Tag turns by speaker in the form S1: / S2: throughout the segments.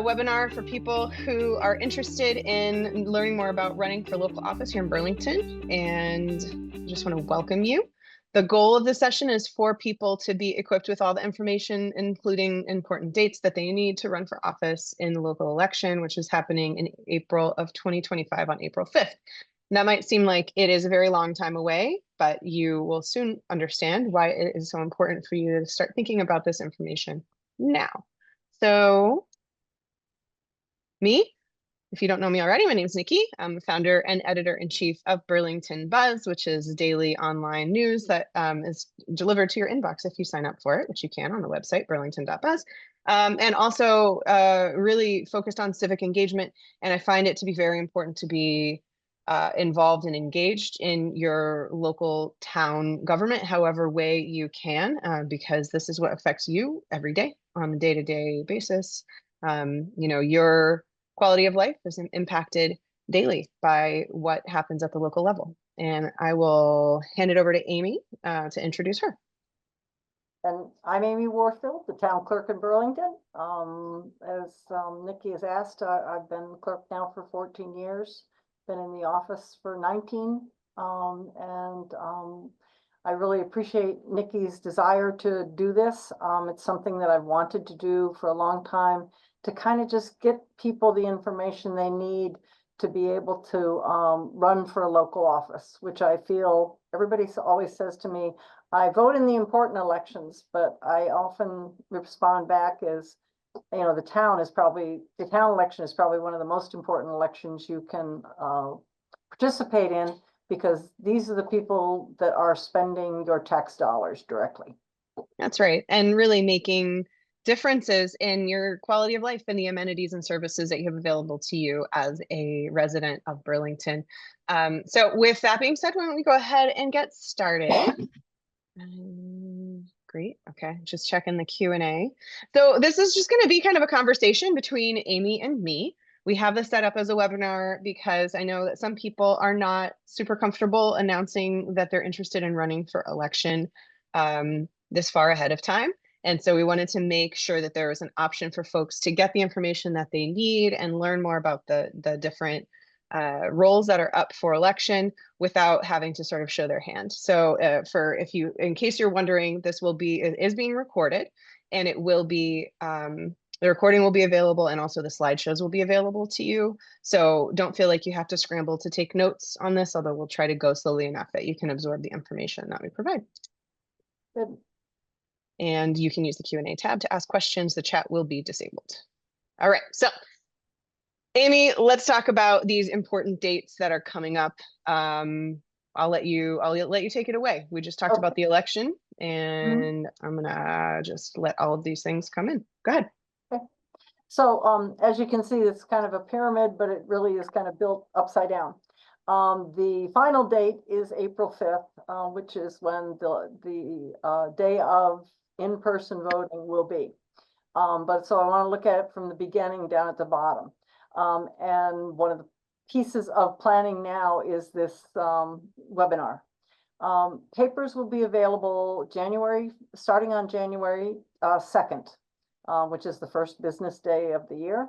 S1: a webinar for people who are interested in learning more about running for local office here in Burlington, and I just want to welcome you. The goal of this session is for people to be equipped with all the information, including important dates that they need to run for office in the local election, which is happening in April of 2025 on April 5th. That might seem like it is a very long time away, but you will soon understand why it is so important for you to start thinking about this information now. So me, if you don't know me already, my name is Nikki. I'm the founder and editor-in-chief of Burlington Buzz, which is daily online news that is delivered to your inbox if you sign up for it, which you can on the website, burlington.buzz. And also really focused on civic engagement. And I find it to be very important to be involved and engaged in your local town government, however way you can, because this is what affects you every day on a day-to-day basis. Your quality of life is impacted daily by what happens at the local level. And I will hand it over to Amy to introduce her.
S2: And I'm Amy Warfield, the town clerk in Burlington. As Nikki has asked, I've been clerk now for 14 years, been in the office for 19. I really appreciate Nikki's desire to do this. It's something that I've wanted to do for a long time, to kind of just get people the information they need to be able to run for a local office, which I feel everybody always says to me, I vote in the important elections, but I often respond back as, the town election is probably one of the most important elections you can participate in, because these are the people that are spending your tax dollars directly.
S1: That's right. And really making differences in your quality of life and the amenities and services that you have available to you as a resident of Burlington. So with that being said, why don't we go ahead and get started? Great. Okay, just checking the Q&A. So this is just going to be kind of a conversation between Amy and me. We have this set up as a webinar because I know that some people are not super comfortable announcing that they're interested in running for election this far ahead of time. And so we wanted to make sure that there was an option for folks to get the information that they need and learn more about the different roles that are up for election without having to sort of show their hand. So in case you're wondering, it is being recorded, and it will be, the recording will be available, and also the slideshows will be available to you. So don't feel like you have to scramble to take notes on this, although we'll try to go slowly enough that you can absorb the information that we provide.
S2: Good.
S1: And you can use the Q&A tab to ask questions. The chat will be disabled. All right, so Amy, let's talk about these important dates that are coming up. I'll let you take it away. We just talked about the election, and I'm gonna just let all of these things come in. Go ahead.
S2: Okay. So as you can see, it's kind of a pyramid, but it really is kind of built upside down. The final date is April 5th, which is when the day of in-person voting will be. But so I want to look at it from the beginning down at the bottom. And one of the pieces of planning now is this webinar. Papers will be available starting on January 2nd, which is the first business day of the year.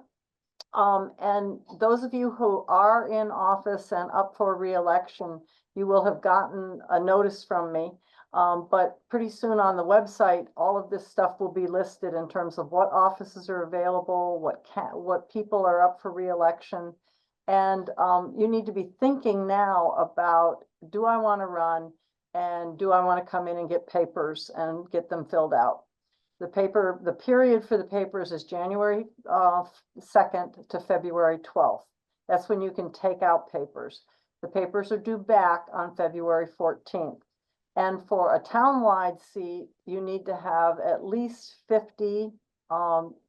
S2: And those of you who are in office and up for re-election, you will have gotten a notice from me. But pretty soon on the website, all of this stuff will be listed in terms of what offices are available, what people are up for re-election. And you need to be thinking now about, do I want to run, and do I want to come in and get papers and get them filled out? The period for the papers is January 2nd to February 12th. That's when you can take out papers. The papers are due back on February 14th. And for a townwide seat, you need to have at least 50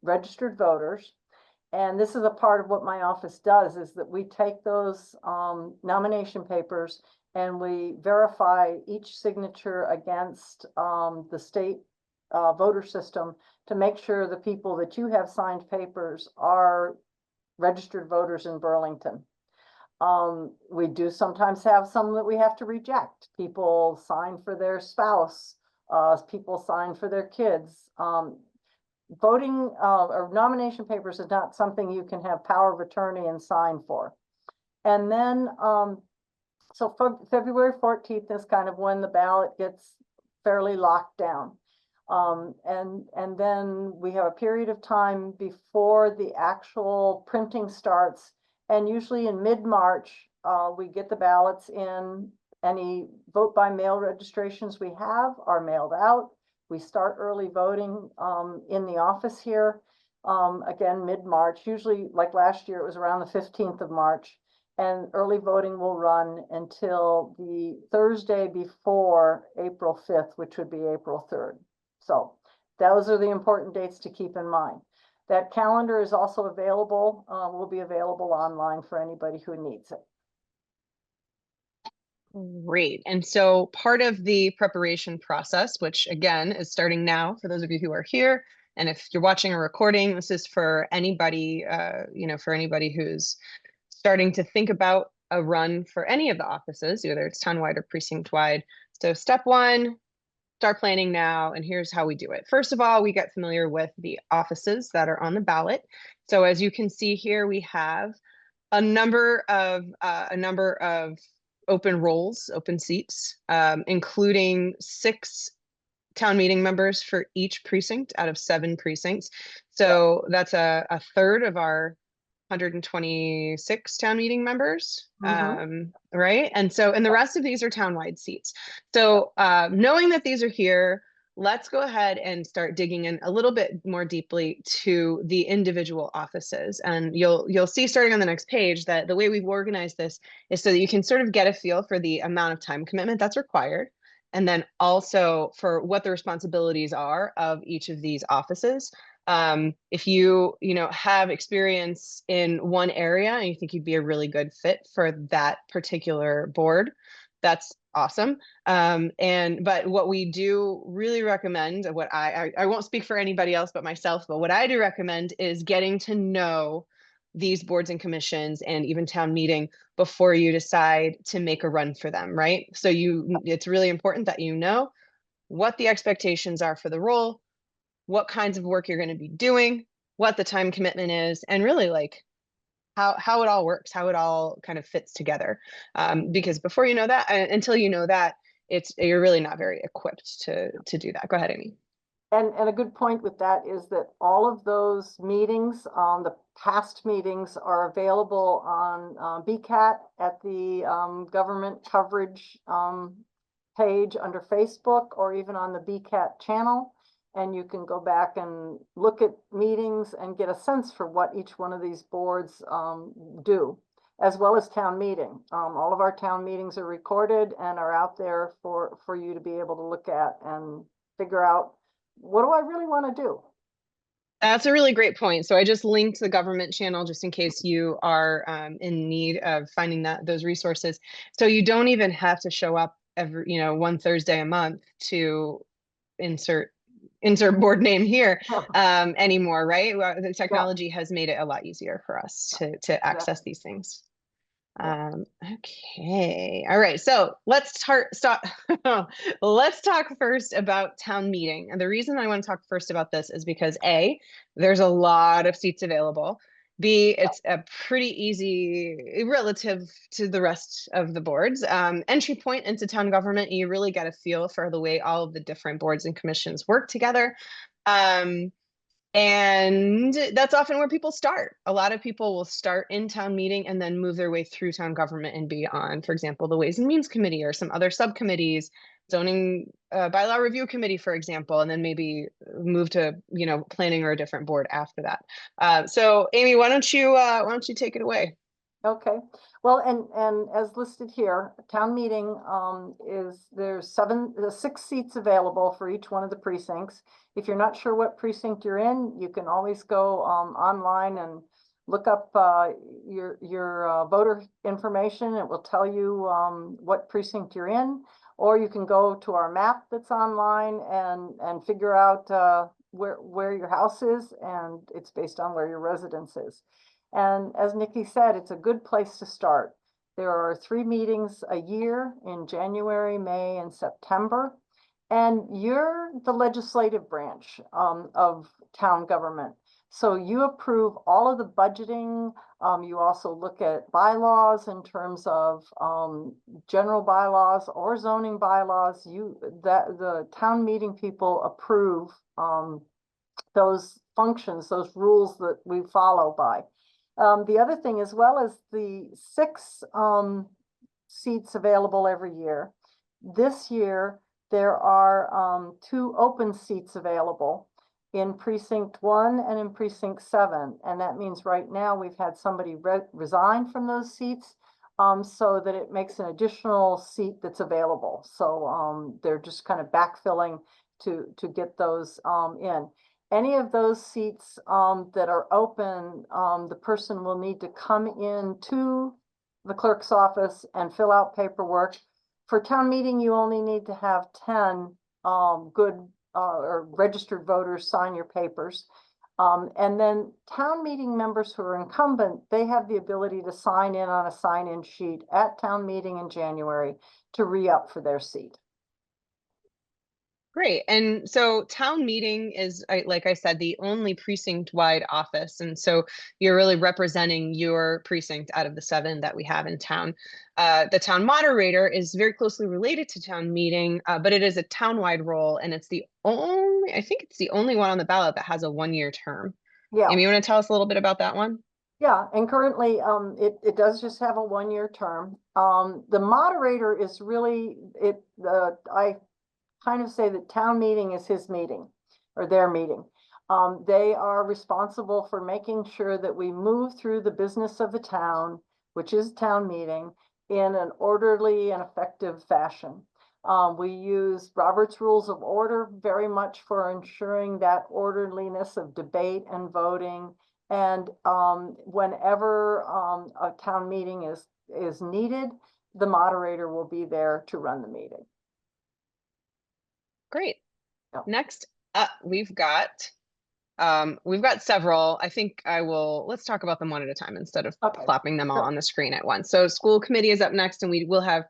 S2: registered voters. And this is a part of what my office does, is that we take those nomination papers and we verify each signature against the state voter system to make sure the people that you have signed papers are registered voters in Burlington. We do sometimes have some that we have to reject. People sign for their spouse, people sign for their kids. voting or nomination papers is not something you can have power of attorney and sign for. And then, so February 14th is kind of when the ballot gets fairly locked down. And then we have a period of time before the actual printing starts. And usually in mid-March, we get the ballots in. Any vote by mail registrations we have are mailed out. We start early voting in the office here. Again, mid-March, usually like last year, it was around the 15th of March. And early voting will run until the Thursday before April 5th, which would be April 3rd. So those are the important dates to keep in mind. That calendar is also available, will be available online for anybody who needs it.
S1: Great. And so part of the preparation process, which again is starting now for those of you who are here, and if you're watching a recording, this is for anybody, for anybody who's starting to think about a run for any of the offices, whether it's townwide or precinct-wide. So step one, start planning now, and here's how we do it. First of all, we get familiar with the offices that are on the ballot. So as you can see here, we have a number of open roles, open seats, including 6 town meeting members for each precinct out of 7 precincts. So that's a third of our 126 town meeting members, right? And the rest of these are townwide seats. So knowing that these are here, let's go ahead and start digging in a little bit more deeply to the individual offices. And you'll see starting on the next page that the way we've organized this is so that you can sort of get a feel for the amount of time commitment that's required, and then also for what the responsibilities are of each of these offices. If you have experience in one area and you think you'd be a really good fit for that particular board, that's awesome. But what we do really recommend, what I won't speak for anybody else but myself, but what I do recommend is getting to know these boards and commissions and even town meeting before you decide to make a run for them, right? So it's really important that you know what the expectations are for the role, what kinds of work you're going to be doing, what the time commitment is, and really like how it all works, how it all kind of fits together. Because before you know that, until you know that, you're really not very equipped to do that. Go ahead, Amy.
S2: And a good point with that is that all of those meetings, the past meetings, are available on BCAT at the government coverage page under Facebook, or even on the BCAT channel. And you can go back and look at meetings and get a sense for what each one of these boards do, as well as town meeting. All of our town meetings are recorded and are out there for you to be able to look at and figure out, what do I really want to do?
S1: That's a really great point. So I just linked the government channel just in case you are in need of finding those resources. So you don't even have to show up every, one Thursday a month to insert board name here anymore, right? Well, the technology has made it a lot easier for us to access these things. Okay. All right. So let's let's talk first about town meeting. And the reason I want to talk first about this is because A, there's a lot of seats available. B, it's a pretty easy relative to the rest of the boards. Entry point into town government, you really get a feel for the way all of the different boards and commissions work together. And that's often where people start. A lot of people will start in town meeting and then move their way through town government and be on, for example, the Ways and Means Committee or some other subcommittees, zoning bylaw review committee, for example, and then maybe move to, planning or a different board after that. So Amy, why don't you take it away?
S2: Okay, well, and as listed here, town meeting there's 6 seats available for each one of the precincts. If you're not sure what precinct you're in, you can always go online and look up your voter information. It will tell you what precinct you're in, or you can go to our map that's online and figure out where your house is, and it's based on where your residence is. And as Nikki said, it's a good place to start. There are 3 meetings a year in January, May, and September. And you're the legislative branch of town government. So you approve all of the budgeting. You also look at bylaws in terms of general bylaws or zoning bylaws. The town meeting people approve those functions, those rules that we follow by. The other thing, as well as the 6 seats available every year, this year there are 2 open seats available in precinct 1 and in precinct 7. And that means right now we've had somebody resign from those seats, so that it makes an additional seat that's available. So they're just kind of backfilling to get those in. Any of those seats that are open, the person will need to come in to the clerk's office and fill out paperwork. For town meeting, you only need to have 10 good or registered voters sign your papers. And then town meeting members who are incumbent, they have the ability to sign in on a sign-in sheet at town meeting in January to re-up for their seat.
S1: Great. And so town meeting is, like I said, the only precinct-wide office. And so you're really representing your precinct out of the 7 that we have in town. The town moderator is very closely related to town meeting, but it is a town-wide role. And it's I think it's the only one on the ballot that has a 1-year term.
S2: Yeah.
S1: Amy, you want to tell us a little bit about that one?
S2: Yeah, and currently it does just have a 1-year term. The moderator is really I kind of say that town meeting is his meeting or their meeting. They are responsible for making sure that we move through the business of the town, which is town meeting, in an orderly and effective fashion. We use Robert's Rules of Order very much for ensuring that orderliness of debate and voting. And whenever a town meeting is needed, the moderator will be there to run the meeting.
S1: Great.
S2: Yep.
S1: Next up, we've got several. I think let's talk about them one at a time instead of plopping them all on the screen at once. So school committee is up next, and we will have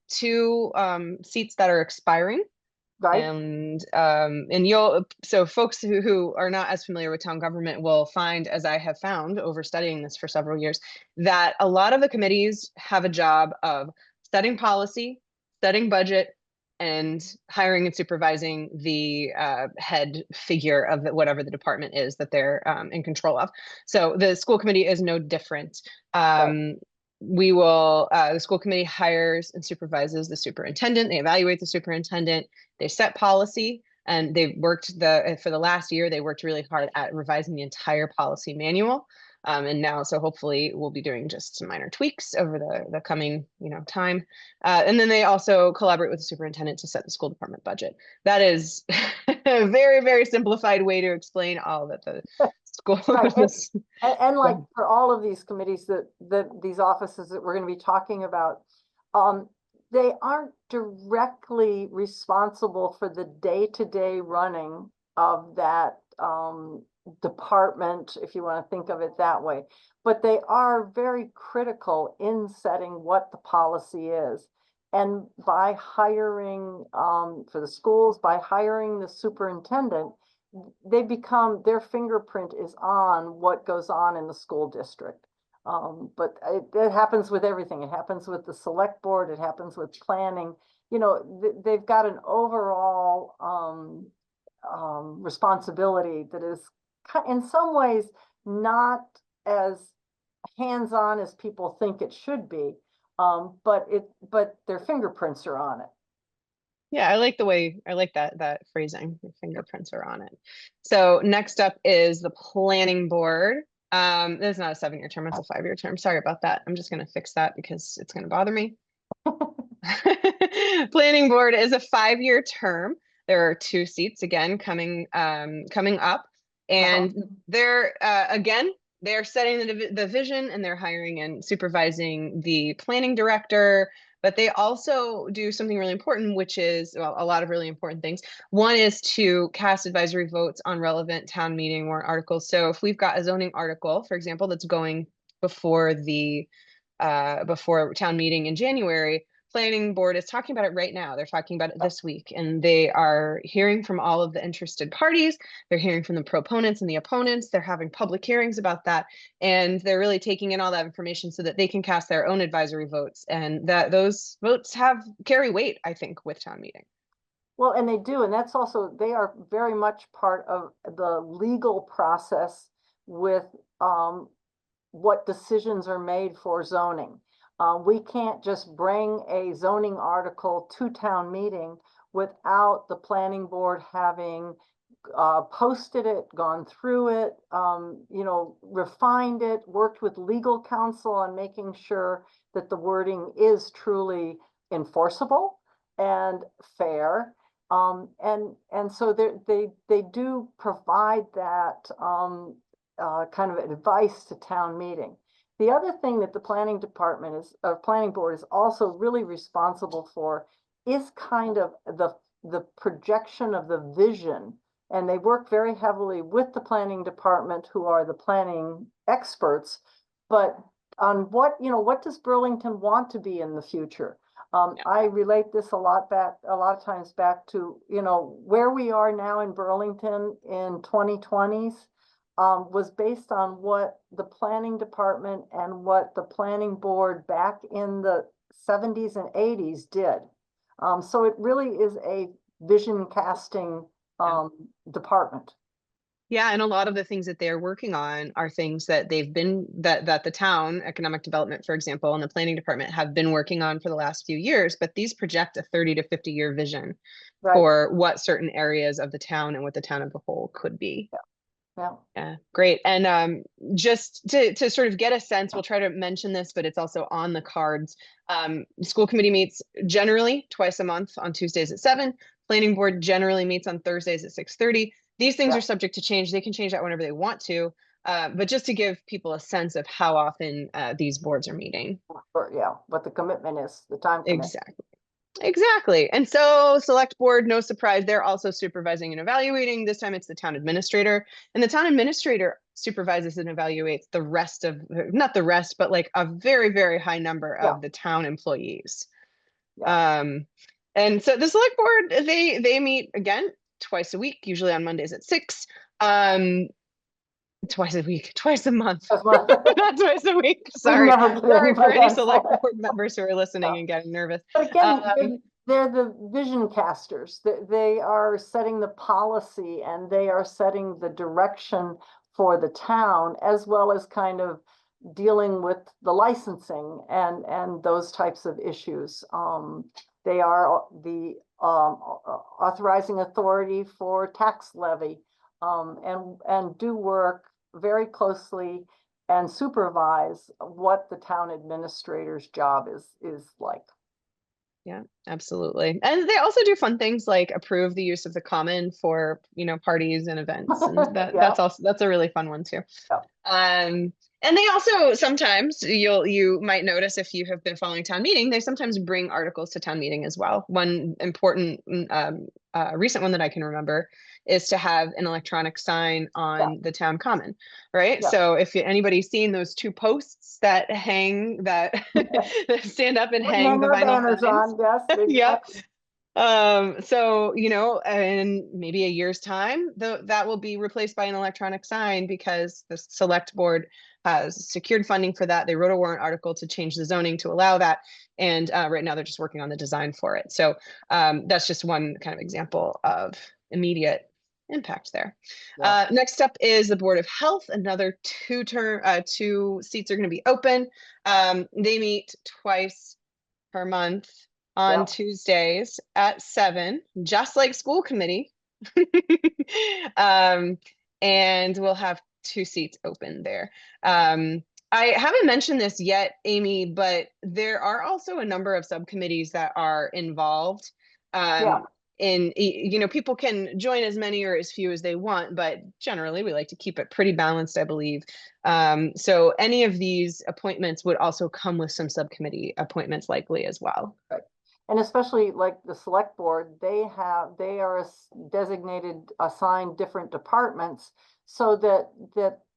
S1: 2 seats that are expiring.
S2: Right.
S1: And so folks who are not as familiar with town government will find, as I have found over studying this for several years, that a lot of the committees have a job of setting policy, setting budget, and hiring and supervising the head figure of whatever the department is that they're in control of. So the school committee is no different. The school committee hires and supervises the superintendent. They evaluate the superintendent. They set policy, and they've worked for the last year, they worked really hard at revising the entire policy manual. And now, so hopefully we'll be doing just some minor tweaks over the coming, time. And then they also collaborate with the superintendent to set the school department budget. That is a very, very simplified way to explain all that the school.
S2: Right. And like for all of these committees that these offices that we're going to be talking about, they aren't directly responsible for the day-to-day running of that department, if you want to think of it that way. But they are very critical in setting what the policy is. And by hiring for the schools, by hiring the superintendent, their fingerprint is on what goes on in the school district. But it happens with everything. It happens with the select board. It happens with planning. They've got an overall responsibility that is in some ways not as hands-on as people think it should be. But their fingerprints are on it.
S1: Yeah, I like that phrasing. Your fingerprints are on it. So next up is the planning board. This is not a 7-year term, it's a 5-year term. Sorry about that. I'm just going to fix that because it's going to bother me. Planning board is a 5-year term. There are 2 seats again coming up, and they're setting the vision, and they're hiring and supervising the planning director. But they also do something really important, which is, well, a lot of really important things. One is to cast advisory votes on relevant town meeting warrant articles. So if we've got a zoning article, for example, that's going before town meeting in January, planning board is talking about it right now. They're talking about it this week, and they are hearing from all of the interested parties. They're hearing from the proponents and the opponents. They're having public hearings about that, and they're really taking in all that information so that they can cast their own advisory votes, and that those votes carry weight, I think, with town meeting.
S2: Well, and they do, and that's also, they are very much part of the legal process with what decisions are made for zoning. We can't just bring a zoning article to town meeting without the planning board having posted it, gone through it, refined it, worked with legal counsel on making sure that the wording is truly enforceable and fair. And so they do provide that kind of advice to town meeting. The other thing that the planning board is also really responsible for is kind of the projection of the vision. And they work very heavily with the planning department, who are the planning experts, but on what does Burlington want to be in the future? I relate this a lot of times back to, where we are now in Burlington in 2020s was based on what the planning department and what the planning board back in the 70s and 80s did. So it really is a vision casting department.
S1: Yeah, and a lot of the things that they're working on are things that that the town economic development, for example, and the planning department have been working on for the last few years, but these project a 30 to 50-year vision for what certain areas of the town and what the town as a whole could be. Yeah, great. And just to sort of get a sense, we'll try to mention this, but it's also on the cards. School committee meets generally twice a month on Tuesdays at 7. Planning board generally meets on Thursdays at 6:30. These things are subject to change. They can change that whenever they want to. But just to give people a sense of how often these boards are meeting.
S2: What the commitment is, the time commitment.
S1: Exactly. And so select board, no surprise, they're also supervising and evaluating. This time it's the town administrator, and the town administrator supervises and evaluates the rest of, not the rest, but like a very, very high number of the town employees. And so the select board, they meet again twice a week, usually on Mondays at 6. Twice a week, twice a month, not twice a week. Sorry for any select board members who are listening and getting nervous.
S2: But again, they're the vision casters. They are setting the policy and they are setting the direction for the town, as well as kind of dealing with the licensing and those types of issues. They are the authorizing authority for tax levy, and do work very closely and supervise what the town administrator's job is like.
S1: Yeah, absolutely. And they also do fun things like approve the use of the common for, parties and events. And that's a really fun one too. And they also sometimes you might notice, if you have been following town meeting, they sometimes bring articles to town meeting as well. One important recent one that I can remember is to have an electronic sign on the town common, right? So if anybody's seen those 2 posts that hang, that stand up and hang the vinyl signs. So, in maybe a year's time, that will be replaced by an electronic sign, because the select board has secured funding for that. They wrote a warrant article to change the zoning to allow that. And right now they're just working on the design for it. So that's just one kind of example of immediate impact there. Next up is the Board of Health. Another 2 seats are going to be open. They meet twice per month on Tuesdays at 7, just like school committee. And we'll have 2 seats open there. I haven't mentioned this yet, Amy, but there are also a number of subcommittees that are involved. People can join as many or as few as they want, but generally we like to keep it pretty balanced, I believe. So any of these appointments would also come with some subcommittee appointments likely as well.
S2: Right. And especially like the select board, they are designated, assigned different departments, so that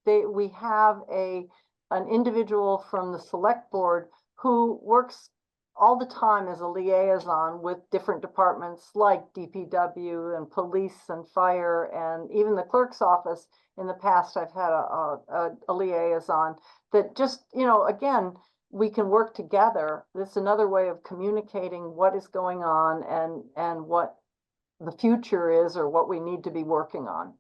S2: we have an individual from the select board who works all the time as a liaison with different departments like DPW and police and fire and even the clerk's office. In the past, I've had a liaison that just, again, we can work together. It's another way of communicating what is going on and what the future is or what we need to be working on.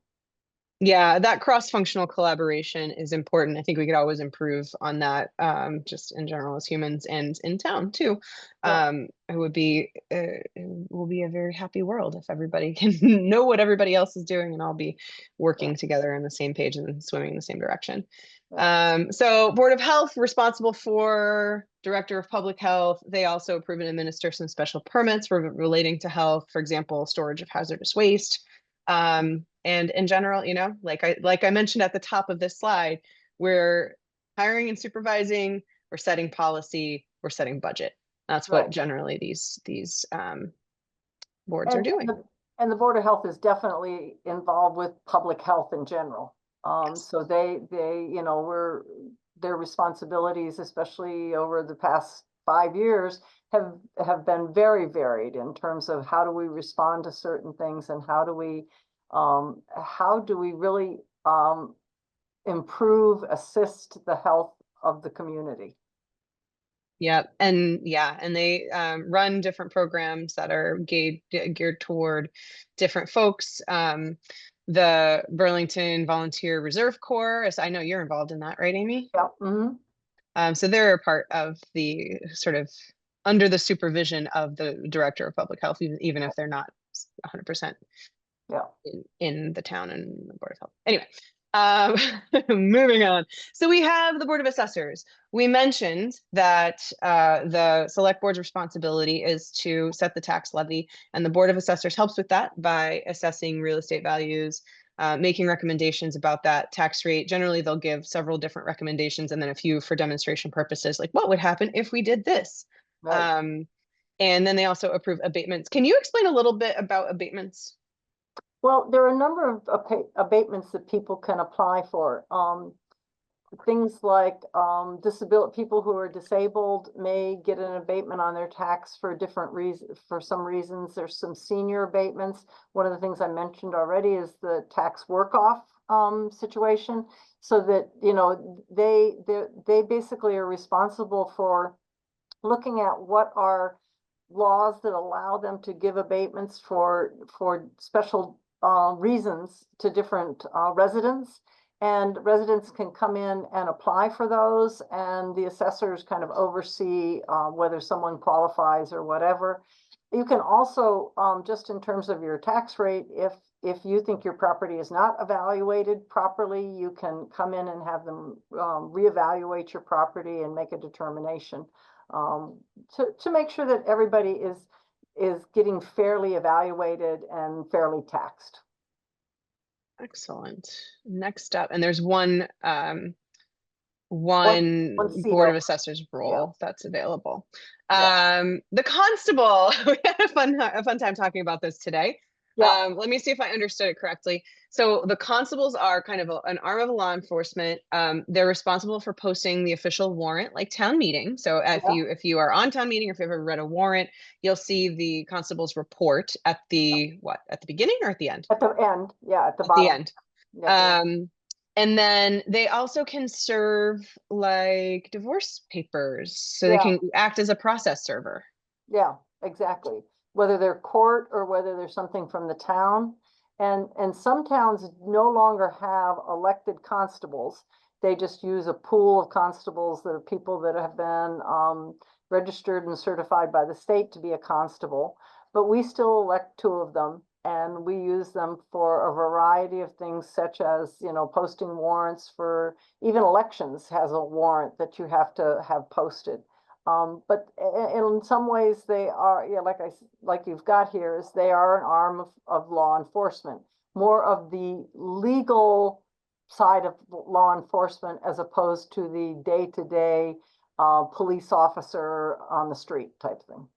S1: Yeah, that cross-functional collaboration is important. I think we could always improve on that, just in general as humans and in town too. It will be a very happy world if everybody can know what everybody else is doing and all be working together on the same page and swimming in the same direction. So Board of Health, responsible for Director of Public Health. They also approve and administer some special permits for relating to health, for example, storage of hazardous waste. And in general, like I mentioned at the top of this slide, we're hiring and supervising, we're setting policy, we're setting budget. That's what generally these boards are doing.
S2: And the Board of Health is definitely involved with public health in general. So their responsibilities, especially over the past 5 years, have been very varied in terms of how do we respond to certain things and how do we really improve, assist the health of the community.
S1: Yeah, and they run different programs that are geared toward different folks. The Burlington Volunteer Reserve Corps, as I know you're involved in that, right, Amy?
S2: Yeah. Mm-hmm.
S1: So they're a part of the sort of under the supervision of the Director of Public Health, even if they're not 100% in the town and the Board of Health. Anyway, moving on. So we have the Board of Assessors. We mentioned that the Select Board's responsibility is to set the tax levy, and the Board of Assessors helps with that by assessing real estate values, making recommendations about that tax rate. Generally, they'll give several different recommendations and then a few for demonstration purposes, like what would happen if we did this? Right. And then they also approve abatements. Can you explain a little bit about abatements?
S2: Well, there are a number of abatements that people can apply for. Things like people who are disabled may get an abatement on their tax for different reasons. For some reasons, there's some senior abatements. One of the things I mentioned already is the tax work-off situation, so that they basically are responsible for looking at what are laws that allow them to give abatements for special reasons to different residents, and residents can come in and apply for those, and the assessors kind of oversee whether someone qualifies or whatever. You can also, just in terms of your tax rate, if you think your property is not evaluated properly, you can come in and have them reevaluate your property and make a determination to make sure that everybody is getting fairly evaluated and fairly taxed.
S1: Excellent. Next up, and there's one Board of Assessors role that's available. The constable, we had a fun time talking about this today. Let me see if I understood it correctly. So the constables are kind of an arm of law enforcement. They're responsible for posting the official warrant, like town meeting. So if you are on town meeting, or if you've ever read a warrant, you'll see the constable's report at the at the beginning or at the end?
S2: At the end, at the bottom.
S1: At the end. And then they also can serve like divorce papers, so they can act as a process server. Yeah,
S2: exactly. Whether they're court or whether there's something from the town. And some towns no longer have elected constables. They just use a pool of constables that are people that have been registered and certified by the state to be a constable. But we still elect 2 of them, and we use them for a variety of things, such as, posting warrants for even elections has a warrant that you have to have posted. But in some ways they are, like you've got here, is they are an arm of law enforcement, more of the legal side of law enforcement as opposed to the day-to-day police officer on the street type thing.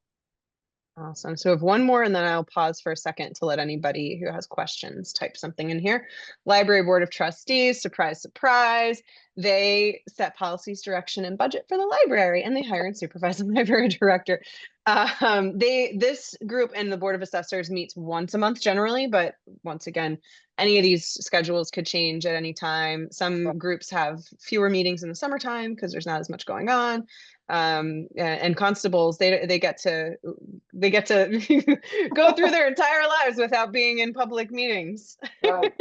S1: Awesome. So we have one more, and then I'll pause for a second to let anybody who has questions type something in here. Library Board of Trustees, surprise, surprise. they set policies, direction, and budget for the library, and they hire and supervise the library director. This group and the Board of Assessors meets once a month generally, but once again, any of these schedules could change at any time. Some groups have fewer meetings in the summertime because there's not as much going on. And constables, they get to go through their entire lives without being in public meetings.
S2: Right.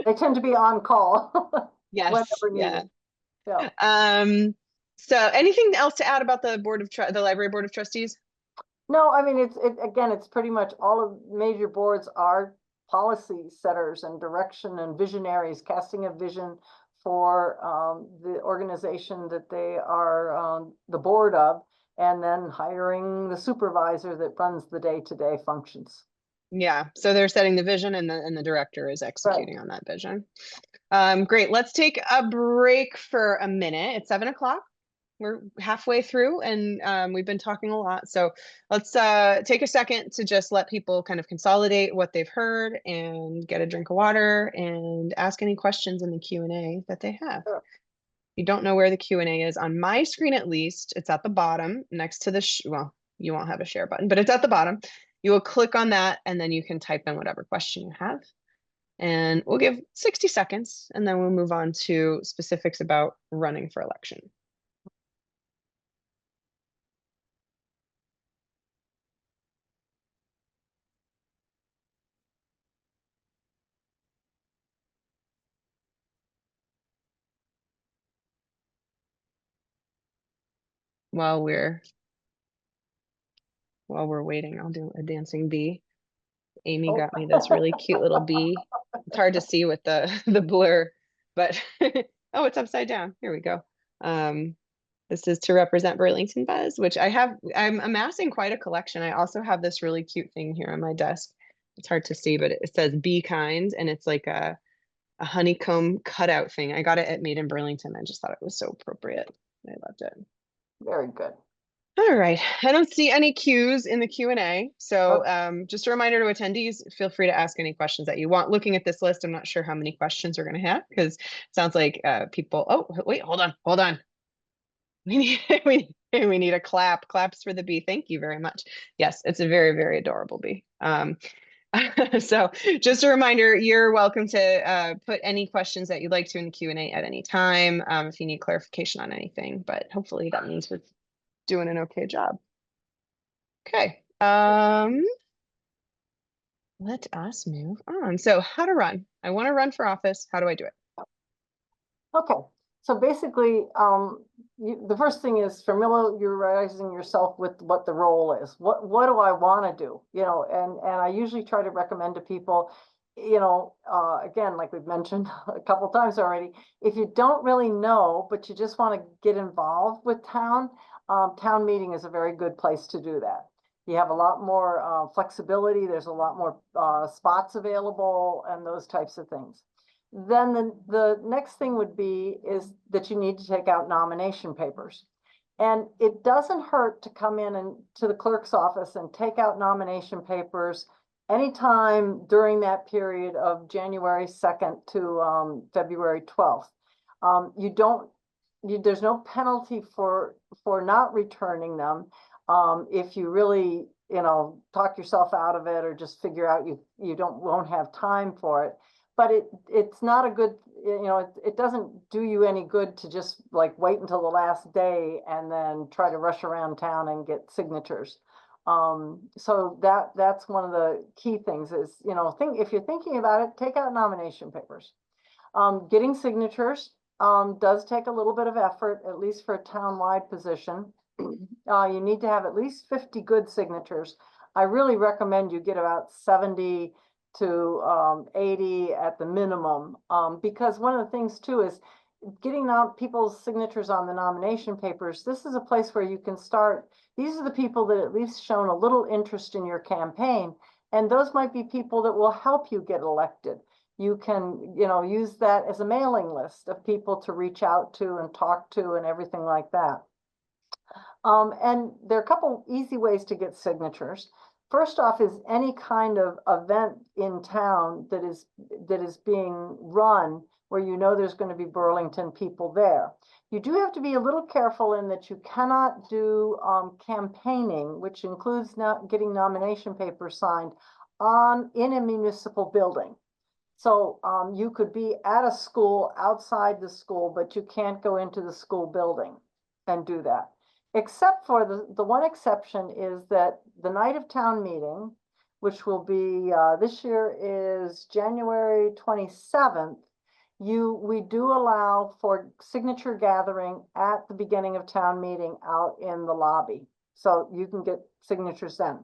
S2: They tend to be on call.
S1: Yes.
S2: Whenever
S1: Yeah.
S2: needed. Yeah.
S1: So anything else to add about the the library board of trustees?
S2: No, I mean, again, it's pretty much all of major boards are policy setters and direction and visionaries, casting a vision for the organization that they are the board of, and then hiring the supervisor that runs the day-to-day functions.
S1: Yeah, so they're setting the vision, and the director is executing on that vision. Great. Let's take a break for a minute. It's 7 o'clock. We're halfway through, and we've been talking a lot. So let's take a second to just let people kind of consolidate what they've heard and get a drink of water and ask any questions in the Q&A that they have.
S2: Sure.
S1: If you don't know where the Q&A is, on my screen at least, it's at the bottom next to the, well, you won't have a share button, but it's at the bottom. You will click on that, and then you can type in whatever question you have. And we'll give 60 seconds, and then we'll move on to specifics about running for election. While we're waiting, I'll do a dancing bee. Amy got me this really cute little bee. It's hard to see with the blur, but oh, it's upside down. Here we go. This is to represent Burlington Buzz, which I'm amassing quite a collection. I also have this really cute thing here on my desk. It's hard to see, but it says "Be Kind," and it's like a honeycomb cutout thing. I got it at Made in Burlington. I just thought it was so appropriate. I loved it.
S2: Very good.
S1: All right, I don't see any cues in the Q&A. So just a reminder to attendees, feel free to ask any questions that you want. Looking at this list, I'm not sure how many questions we're going to have because it sounds like people, oh, wait, hold on. We need a clap. Claps for the bee. Thank you very much. Yes, it's a very, very adorable bee. So just a reminder, you're welcome to put any questions that you'd like to in the Q&A at any time if you need clarification on anything, but hopefully that means we're doing an okay job. Okay. Let us move on. So how to run. I want to run for office. How do I do it?
S2: Okay. So basically, the first thing is familiarizing yourself with what the role is. What do I want to do? You know, and I usually try to recommend to people, you know, again, like we've mentioned a couple times already, if you don't really know, but you just want to get involved with town meeting is a very good place to do that. You have a lot more flexibility. There's a lot more spots available and those types of things. Then the next thing would be is that you need to take out nomination papers. And it doesn't hurt to come in and to the clerk's office and take out nomination papers anytime during that period of January 2nd to February 12th. There's no penalty for not returning them if you really, you know, talk yourself out of it or just figure out you won't have time for it. But it's not a good, you know, it doesn't do you any good to just like wait until the last day and then try to rush around town and get signatures. So that's one of the key things is, you know, if you're thinking about it, take out nomination papers. Getting signatures does take a little bit of effort, at least for a town-wide position. You need to have at least 50 good signatures. I really recommend you get about 70 to 80 at the minimum, because one of the things too is getting people's signatures on the nomination papers. This is a place where you can start. These are the people that at least shown a little interest in your campaign, and those might be people that will help you get elected. You can, you know, use that as a mailing list of people to reach out to and talk to and everything like that. And there are a couple easy ways to get signatures. First off is any kind of event in town that is being run where you know there's going to be Burlington people there. You do have to be a little careful in that you cannot do campaigning, which includes not getting nomination papers signed in a municipal building. So you could be at a school outside the school, but you can't go into the school building and do that. Except for the one exception is that the night of town meeting, which will be this year is January 27th, we do allow for signature gathering at the beginning of town meeting out in the lobby. So you can get signatures then.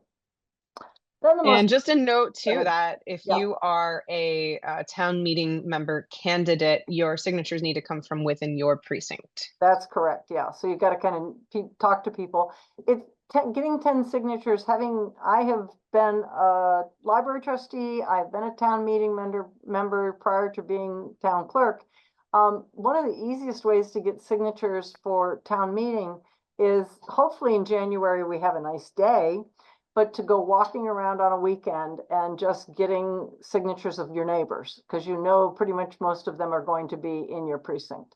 S1: And just a note too, that if
S2: Yeah.
S1: you are a town meeting member candidate, your signatures need to come from within your precinct.
S2: That's correct. Yeah. So you got to kind of talk to people. It's getting 10 signatures. I have been a library trustee. I've been a town meeting member prior to being town clerk. One of the easiest ways to get signatures for town meeting is hopefully in January we have a nice day, but to go walking around on a weekend and just getting signatures of your neighbors, because you know pretty much most of them are going to be in your precinct.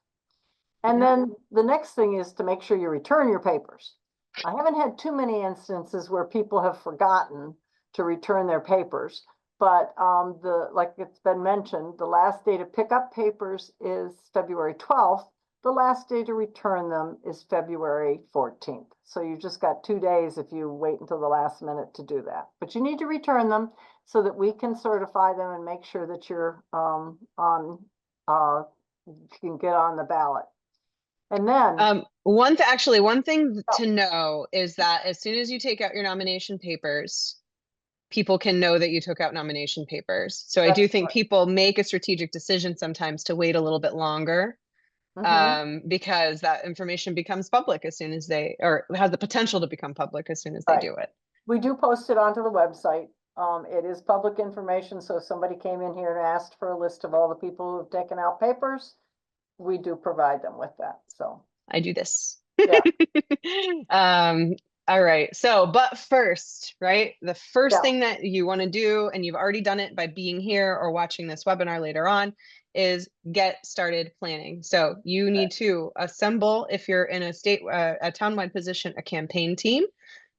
S2: And then the next thing is to make sure you return your papers. I haven't had too many instances where people have forgotten to return their papers, but like it's been mentioned, the last day to pick up papers is February 12th. The last day to return them is February 14th. So you just got 2 days if you wait until the last minute to do that. But you need to return them so that we can certify them and make sure that you're you can get on the ballot. And then
S1: one thing to know is that as soon as you take out your nomination papers, people can know that you took out nomination papers. So I do think people make a strategic decision sometimes to wait a little bit longer, because that information becomes public as soon as or has the potential to become public as soon as they do it.
S2: We do post it onto the website. It is public information. So if somebody came in here and asked for a list of all the people who have taken out papers, we do provide them with that. So
S1: I do this.
S2: Yeah.
S1: All right. So, but first, right? The first thing that you want to do, and you've already done it by being here or watching this webinar later on, is get started planning. So you need to assemble, if you're in a townwide position, a campaign team.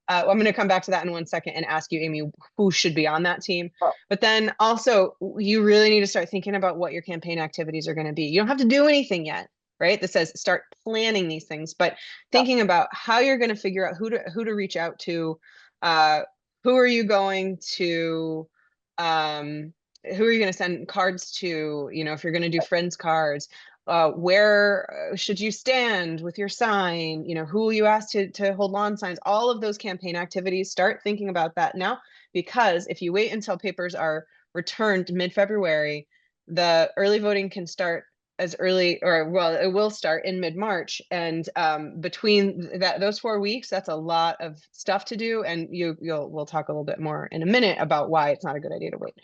S1: I'm going to come back to that in 1 second and ask you, Amy, who should be on that team. But then also, you really need to start thinking about what your campaign activities are going to be. You don't have to do anything yet, right? That says start planning these things, but thinking about how you're going to figure out who to reach out to, who are you going to, who are you going to send cards to, if you're going to do friends cards, where should you stand with your sign, who will you ask to hold lawn signs, all of those campaign activities. Start thinking about that now, because if you wait until papers are returned mid-February, the early voting can start as early, it will start in mid-March. And between those 4 weeks, that's a lot of stuff to do. And we'll talk a little bit more in a minute about why it's not a good idea to wait.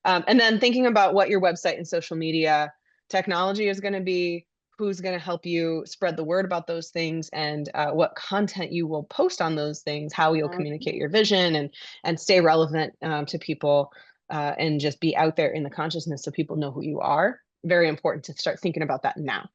S1: And then thinking about what your website and social media technology is going to be, who's going to help you spread the word about those things, and what content you will post on those things, how you'll communicate your vision and stay relevant to people, and just be out there in the consciousness so people know who you are. Very important to start thinking about that now.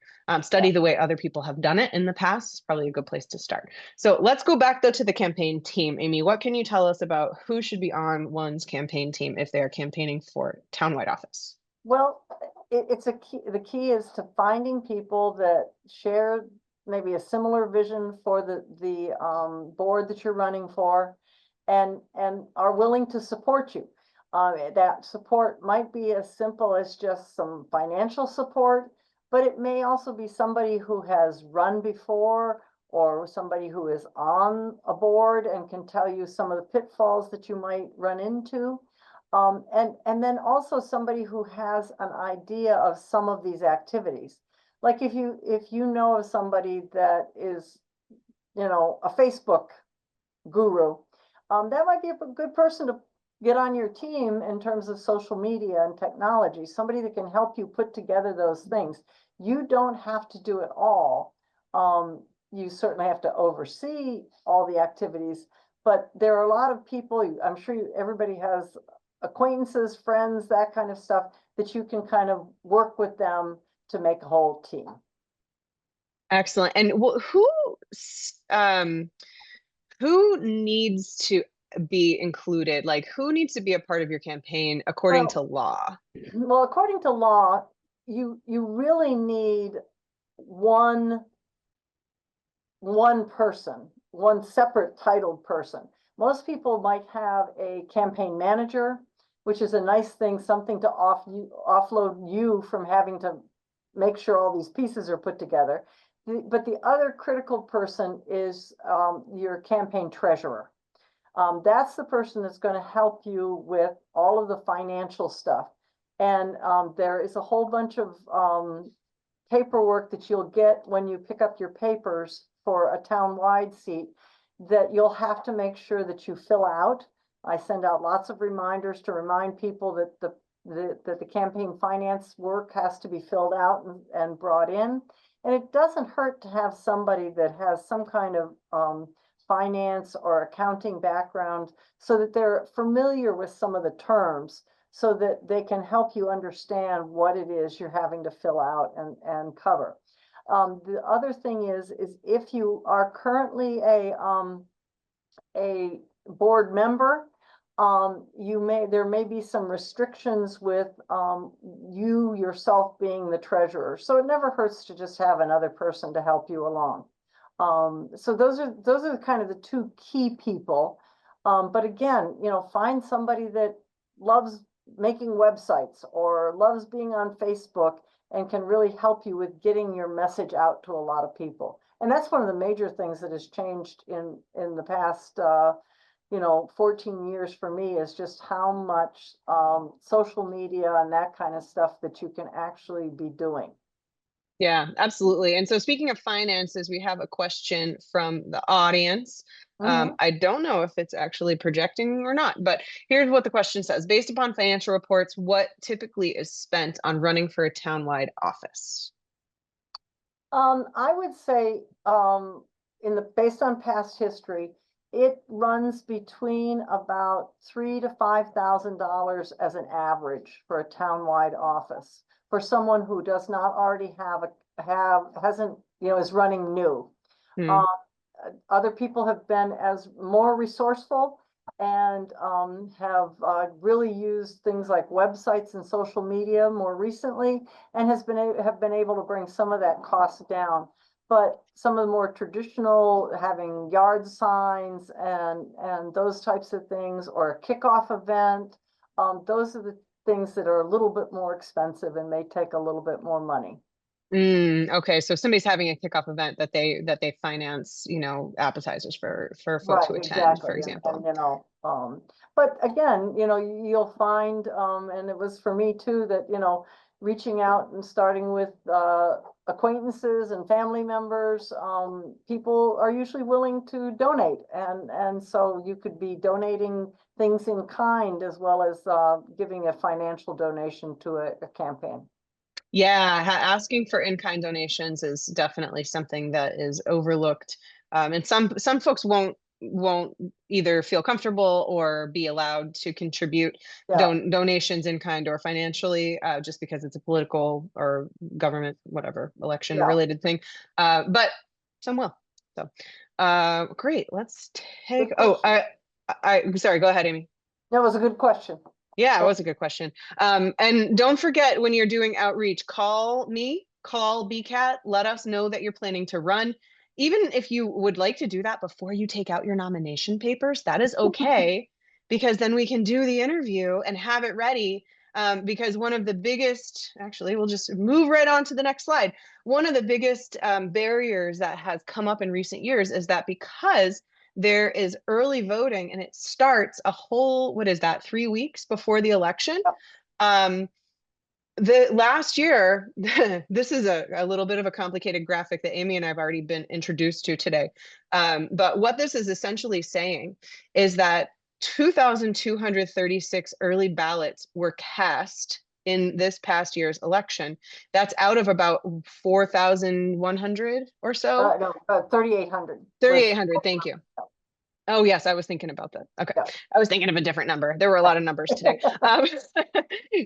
S1: Study the way other people have done it in the past is probably a good place to start. So let's go back though to the campaign team. Amy, what can you tell us about who should be on one's campaign team if they are campaigning for townwide office?
S2: Well, it's a key. The key is to finding people that share maybe a similar vision for the board that you're running for, and are willing to support you. That support might be as simple as just some financial support, but it may also be somebody who has run before, or somebody who is on a board and can tell you some of the pitfalls that you might run into. And then also somebody who has an idea of some of these activities. Like if you know of somebody that is, a Facebook guru, that might be a good person to get on your team in terms of social media and technology, somebody that can help you put together those things. You don't have to do it all. You certainly have to oversee all the activities, but there are a lot of people, I'm sure everybody has acquaintances, friends, that kind of stuff, that you can kind of work with them to make a whole team.
S1: Excellent. And um, who needs to be included? Like, who needs to be a part of your campaign according to
S2: Well,
S1: law?
S2: well, according to law, you really need one person, one separate titled person. Most people might have a campaign manager, which is a nice thing, something to offload you from having to make sure all these pieces are put together. But the other critical person is your campaign treasurer. That's the person that's going to help you with all of the financial stuff. And there is a whole bunch of paperwork that you'll get when you pick up your papers for a town-wide seat that you'll have to make sure that you fill out. I send out lots of reminders to remind people that the campaign finance work has to be filled out and brought in. And it doesn't hurt to have somebody that has some kind of finance or accounting background so that they're familiar with some of the terms, so that they can help you understand what it is you're having to fill out and cover. The other thing is if you are currently a board member, there may be some restrictions with you yourself being the treasurer. So it never hurts to just have another person to help you along. So those are kind of the two key people. But again, find somebody that loves making websites or loves being on Facebook and can really help you with getting your message out to a lot of people. And that's one of the major things that has changed in the past 14 years for me, is just how much social media and that kind of stuff that you can actually be doing.
S1: Yeah, absolutely. And so speaking of finances, we have a question from the audience. I don't know if it's actually projecting or not, but here's what the question says. Based upon financial reports, what typically is spent on running for a townwide office?
S2: I would say based on past history, it runs between about $3,000 to $5,000 as an average for a townwide office for someone who does not already hasn't is running new. Other people have been more resourceful and have really used things like websites and social media more recently, and have been able to bring some of that cost down. But some of the more traditional, having yard signs and those types of things, or a kickoff event, those are the things that are a little bit more expensive and may take a little bit more money.
S1: Okay, so if somebody's having a kickoff event that they finance, appetizers for folks
S2: Right,
S1: who attend,
S2: exactly.
S1: for example.
S2: But again, you'll find, and it was for me too, that, reaching out and starting with acquaintances and family members, people are usually willing to donate. And so you could be donating things in kind as well as giving a financial donation to a campaign.
S1: Yeah, asking for in-kind donations is definitely something that is overlooked. And some folks won't either feel comfortable or be allowed to contribute donations in kind or financially, just because it's a political or government, whatever, election related thing. But some will. So great. Let's take sorry, go ahead, Amy.
S2: That was a good question.
S1: Yeah, it was a good question. And don't forget, when you're doing outreach, call me, call BCAT, let us know that you're planning to run. Even if you would like to do that before you take out your nomination papers, that is okay, because then we can do the interview and have it ready. Because one of the biggest, actually, we'll just move right on to the next slide. One of the biggest barriers that has come up in recent years is that because there is early voting and it starts a whole, 3 weeks before the election. The last year, this is a little bit of a complicated graphic that Amy and I have already been introduced to today. But what this is essentially saying is that 2,236 early ballots were cast in this past year's election. That's out of about 4,100 or so.
S2: No, 3,800.
S1: 3,800, thank you. Oh, yes, I was thinking about that. Okay.
S2: Yeah.
S1: I was thinking of a different number. There were a lot of numbers today.
S2: Yeah.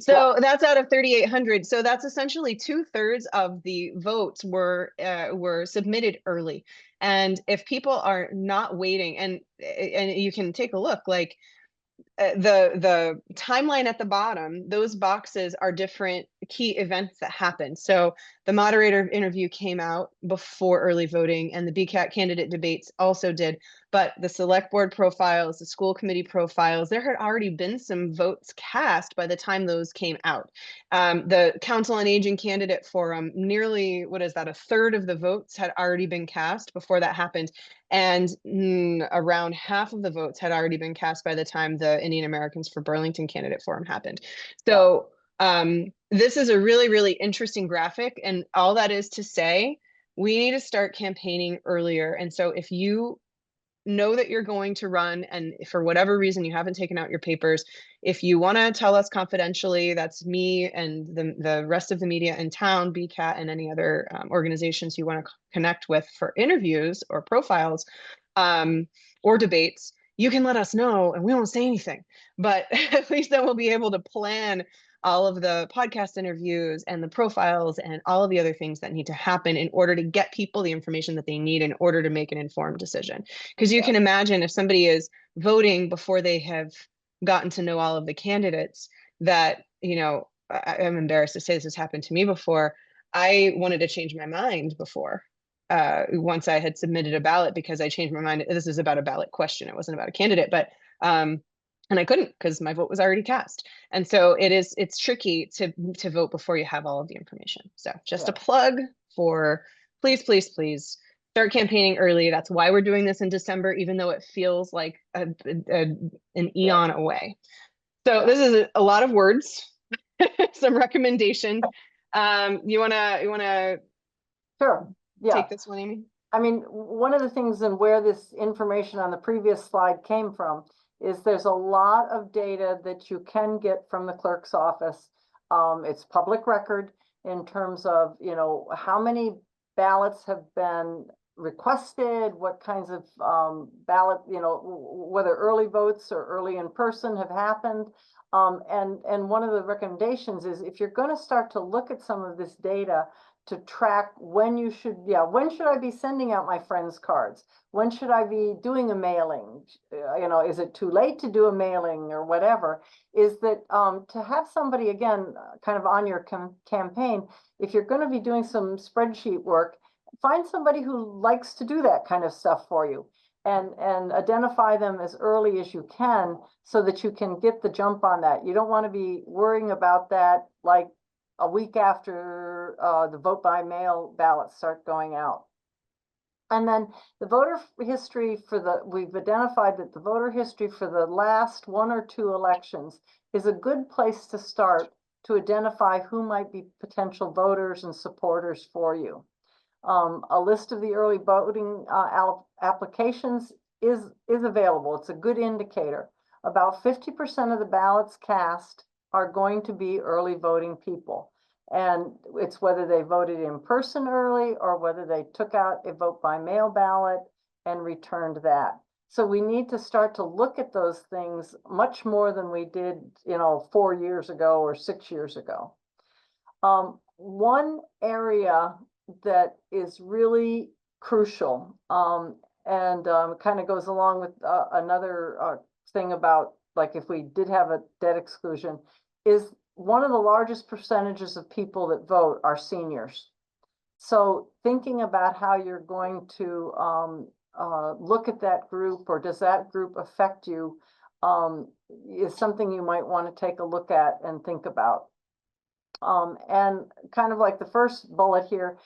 S1: So that's out of 3,800. So that's essentially 2/3 of the votes were submitted early. And if people are not waiting, and you can take a look, like the timeline at the bottom, those boxes are different key events that happened. So the moderator interview came out before early voting, and the BCAT candidate debates also did. But the select board profiles, the school committee profiles, there had already been some votes cast by the time those came out. The council on aging candidate forum, nearly, what is that, a third of the votes had already been cast before that happened. And around half of the votes had already been cast by the time the Indian Americans for Burlington candidate forum happened. So this is a really, really interesting graphic. And all that is to say, we need to start campaigning earlier. And so if you know that you're going to run, and for whatever reason you haven't taken out your papers, if you want to tell us confidentially, that's me and the rest of the media in town, BCAT, and any other organizations you want to connect with for interviews or profiles or debates, you can let us know and we won't say anything. But at least then we'll be able to plan all of the podcast interviews and the profiles and all of the other things that need to happen in order to get people the information that they need in order to make an informed decision. Because you can imagine if somebody is voting before they have gotten to know all of the candidates, that, I'm embarrassed to say this has happened to me before. I wanted to change my mind before once I had submitted a ballot, because I changed my mind. This is about a ballot question. It wasn't about a candidate, but and I couldn't because my vote was already cast. And so it's tricky to vote before you have all of the information. So just a plug for please, please, please start campaigning early. That's why we're doing this in December, even though it feels like an eon away. So this is a lot of words, some recommendations. You wanna
S2: Sure. Yeah.
S1: take this one, Amy?
S2: I mean, one of the things and where this information on the previous slide came from is there's a lot of data that you can get from the clerk's office. It's public record in terms of, how many ballots have been requested, what kinds of ballot, whether early votes or early in person have happened. And one of the recommendations is if you're going to start to look at some of this data, to track when should I be sending out my friends cards? When should I be doing a mailing? Is it too late to do a mailing or whatever? Is that to have somebody, again, kind of on your campaign, if you're going to be doing some spreadsheet work, find somebody who likes to do that kind of stuff for you, and identify them as early as you can so that you can get the jump on that. You don't want to be worrying about that like a week after the vote by mail ballots start going out. And then the voter history we've identified that the voter history for the last 1 or 2 elections is a good place to start to identify who might be potential voters and supporters for you. A list of the early voting applications is available. It's a good indicator. About 50% of the ballots cast are going to be early voting people. And it's whether they voted in person early or whether they took out a vote by mail ballot and returned that. So we need to start to look at those things much more than we did, 4 years ago or 6 years ago. One area that is really crucial and kind of goes along with another thing about, like, if we did have a debt exclusion, is one of the largest percentages of people that vote are seniors. So thinking about how you're going to look at that group, or does that group affect you, is something you might want to take a look at and think about. And kind of like the first bullet here,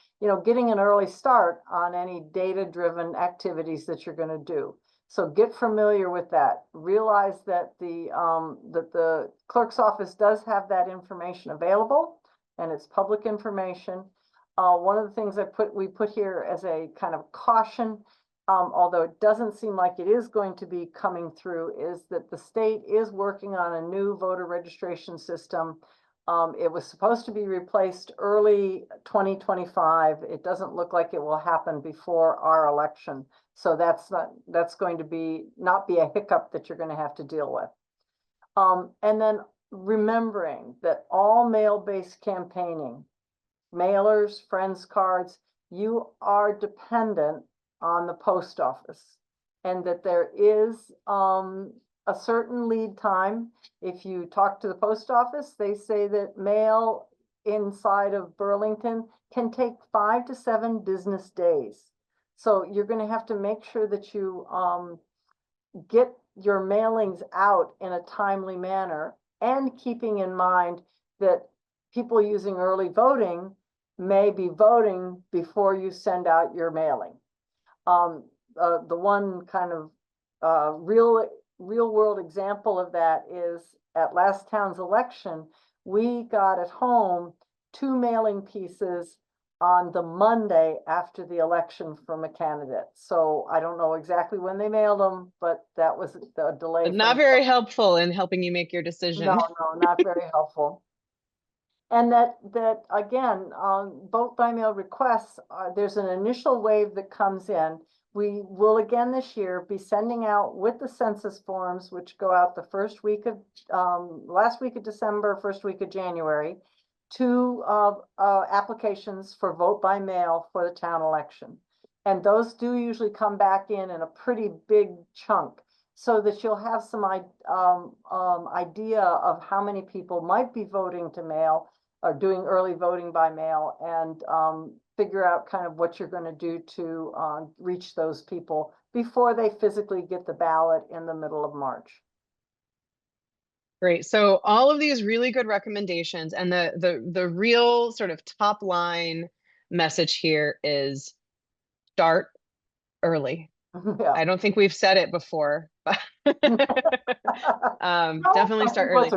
S2: getting an early start on any data-driven activities that you're going to do. So get familiar with that. Realize that the clerk's office does have that information available, and it's public information. One of the things we put here as a kind of caution, although it doesn't seem like it is going to be coming through, is that the state is working on a new voter registration system It was supposed to be replaced early 2025. It doesn't look like it will happen before our election. So that's going to not be a hiccup that you're going to have to deal with. And then remembering that all mail-based campaigning, mailers, friends cards, you are dependent on the post office, and that there is a certain lead time. If you talk to the post office, they say that mail inside of Burlington can take 5 to 7 business days. So you're going to have to make sure that you get your mailings out in a timely manner, and keeping in mind that people using early voting may be voting before you send out your mailing. The one kind of real world example of that is at last town's election, we got at home 2 mailing pieces on the Monday after the election from a candidate. So I don't know exactly when they mailed them, but that was the delay.
S1: Not very helpful in helping you make your decision.
S2: No, not very helpful. And that again, vote by mail requests, there's an initial wave that comes in. We will again this year be sending out with the census forms, which go out the first week of, last week of December, first week of January, 2 applications for vote by mail for the town election. And those do usually come back in a pretty big chunk, so that you'll have some idea of how many people might be voting to mail or doing early voting by mail, and figure out kind of what you're going to do to reach those people before they physically get the ballot in the middle of March.
S1: Great. So all of these really good recommendations, and the real sort of top line message here is start early.
S2: Yeah.
S1: I don't think we've said it before, but definitely start early.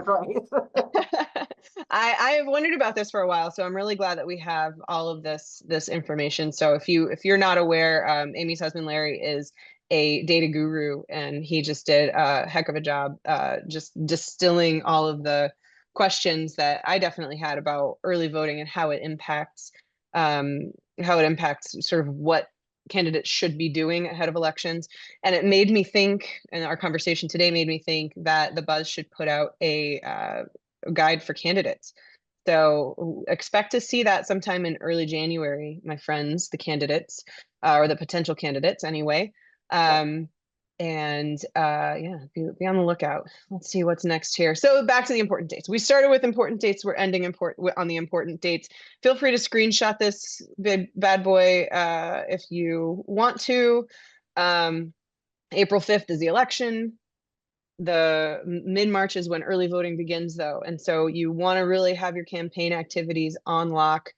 S1: I've wondered about this for a while, so I'm really glad that we have all of this information. So if you're not aware, Amy's husband Larry is a data guru, and he just did a heck of a job just distilling all of the questions that I definitely had about early voting and how it impacts sort of what candidates should be doing ahead of elections. And it made me think, and our conversation today made me think, that the Buzz should put out a guide for candidates. So expect to see that sometime in early January, my friends, the candidates, or the potential candidates anyway. And yeah, be on the lookout. Let's see what's next here. So back to the important dates. We started with important dates. We're ending on the important dates. Feel free to screenshot this bad boy if you want to. April 5th is the election. The mid-March is when early voting begins, though. And so you want to really have your campaign activities on lock,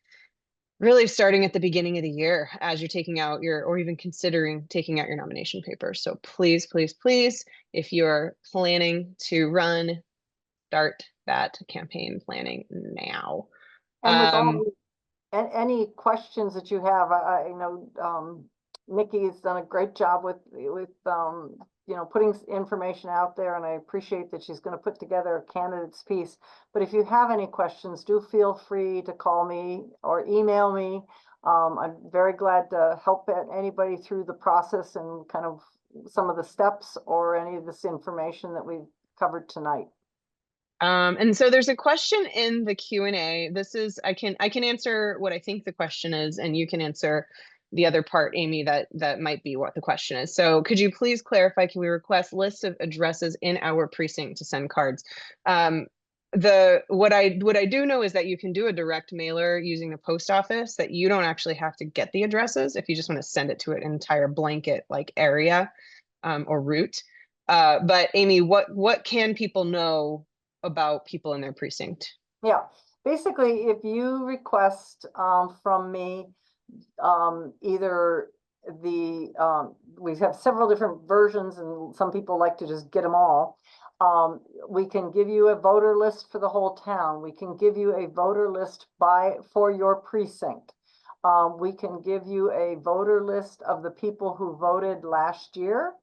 S1: really starting at the beginning of the year as you're taking out or even considering taking out your nomination papers. So please, please, please, if you're planning to run, start that campaign planning now.
S2: And with any questions that you have, I know Nikki's done a great job with putting information out there, and I appreciate that she's going to put together a candidates piece. But if you have any questions, do feel free to call me or email me. I'm very glad to help anybody through the process and kind of some of the steps or any of this information that we've covered tonight.
S1: And so there's a question in the Q&A. This is, I can answer what I think the question is, and you can answer the other part, Amy, that might be what the question is. So could you please clarify, can we request lists of addresses in our precinct to send cards? What I do know is that you can do a direct mailer using the post office, that you don't actually have to get the addresses if you just want to send it to an entire blanket like area or route. But Amy, what can people know about people in their precinct?
S2: Yeah, basically, if you request from me, either we have several different versions, and some people like to just get them all. We can give you a voter list for the whole town. We can give you a voter list for your precinct. We can give you a voter list of the people who voted last year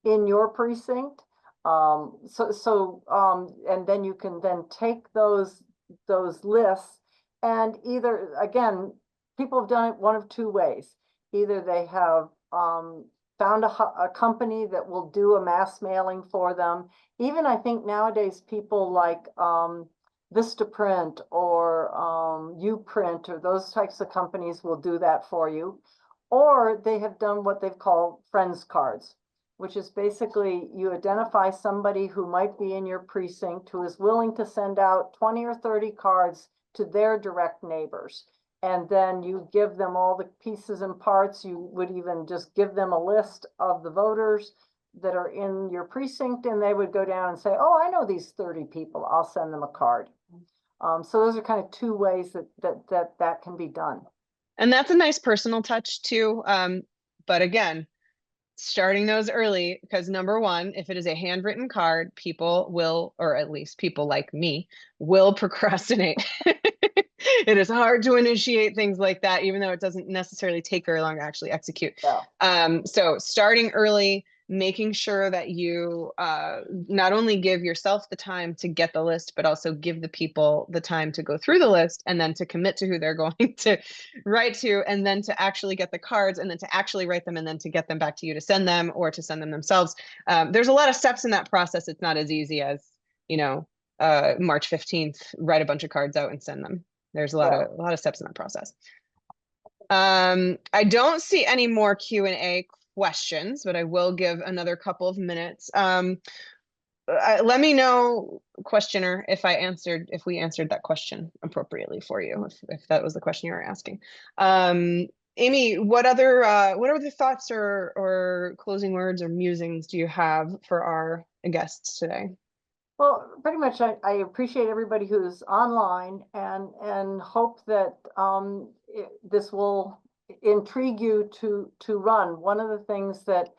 S2: in your precinct. And then you can then take those those lists. And either, again, people have done it one of two ways. Either they have found a company that will do a mass mailing for them. Even I think nowadays people like Vistaprint or Uprint or those types of companies will do that for you. Or they have done what they've called friends cards, which is basically you identify somebody who might be in your precinct who is willing to send out 20 or 30 cards to their direct neighbors. And then you give them all the pieces and parts. You would even just give them a list of the voters that are in your precinct, and they would go down and say, oh, I know these 30 people, I'll send them a card. So those are kind of two ways that can be done.
S1: And that's a nice personal touch too. But again, starting those early, because number one, if it is a handwritten card, people will, or at least people like me, will procrastinate. It is hard to initiate things like that, even though it doesn't necessarily take very long to actually execute.
S2: Yeah.
S1: So starting early, making sure that you not only give yourself the time to get the list, but also give the people the time to go through the list and then to commit to who they're going to write to, and then to actually get the cards, and then to actually write them, and then to get them back to you to send them or to send them themselves. There's a lot of steps in that process. It's not as easy as, March 15th, write a bunch of cards out and send them. There's a lot of steps in that process. I don't see any more Q&A questions, but I will give another couple of minutes. Let me know, questioner, if we answered that question appropriately for you, if that was the question you were asking. Amy, what other thoughts or closing words or musings do you have for our guests today?
S2: Well, pretty much I appreciate everybody who's online and hope that this will intrigue you to run. One of the things that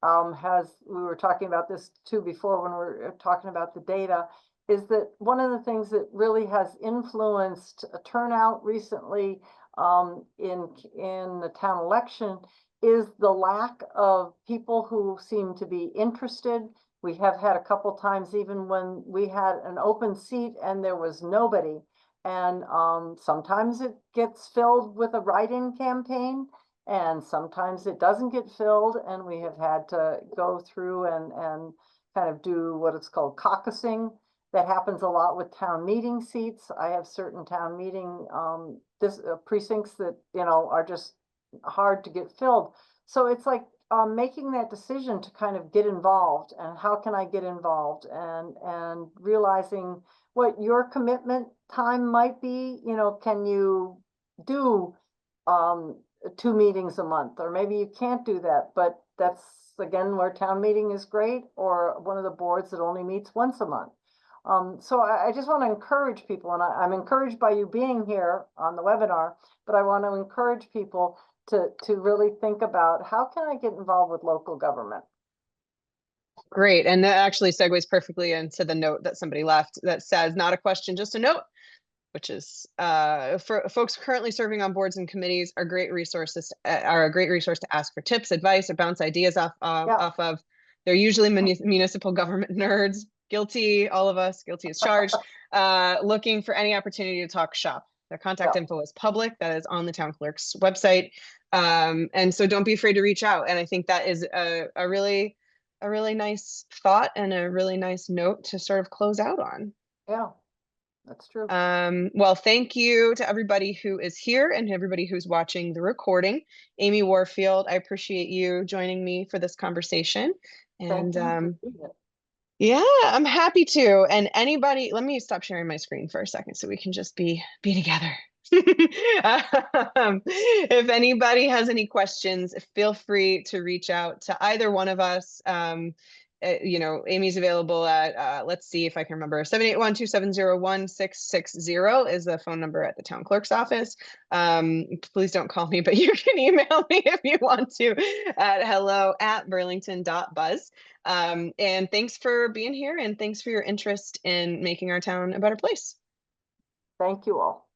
S2: we were talking about this too before when we were talking about the data, is that one of the things that really has influenced turnout recently in the town election is the lack of people who seem to be interested. We have had a couple times even when we had an open seat and there was nobody. And sometimes it gets filled with a write-in campaign, and sometimes it doesn't get filled, and we have had to go through and kind of do what it's called caucusing. That happens a lot with town meeting seats. I have certain town meeting precincts that are just hard to get filled. So it's like making that decision to kind of get involved, and how can I get involved, and realizing what your commitment time might be. Can you do 2 meetings a month, or maybe you can't do that, but that's again where town meeting is great, or one of the boards that only meets once a month. So I just want to encourage people, and I'm encouraged by you being here on the webinar, but I want to encourage people to really think about, how can I get involved with local government?
S1: Great. And that actually segues perfectly into the note that somebody left that says, not a question, just a note, which is for folks currently serving on boards and committees are a great resource to ask for tips, advice, or bounce ideas off of. They're usually municipal government nerds, guilty, all of us, guilty as charged, looking for any opportunity to talk shop. Their contact info is public. That is on the town clerk's website. And so don't be afraid to reach out. And I think that is a really nice thought and a really nice note to sort of close out on.
S2: Yeah, that's true.
S1: Well, thank you to everybody who is here and everybody who's watching the recording. Amy Warfield, I appreciate you joining me for this conversation. And yeah, I'm happy to. And anybody, let me stop sharing my screen for a second so we can just be together. If anybody has any questions, feel free to reach out to either one of us. Amy's available at, let's see if I can remember, 781-270-1660 is the phone number at the town clerk's office. Please don't call me, but you can email me if you want to at hello@burlington.buzz. And thanks for being here, and thanks for your interest in making our town a better place.
S2: Thank you all.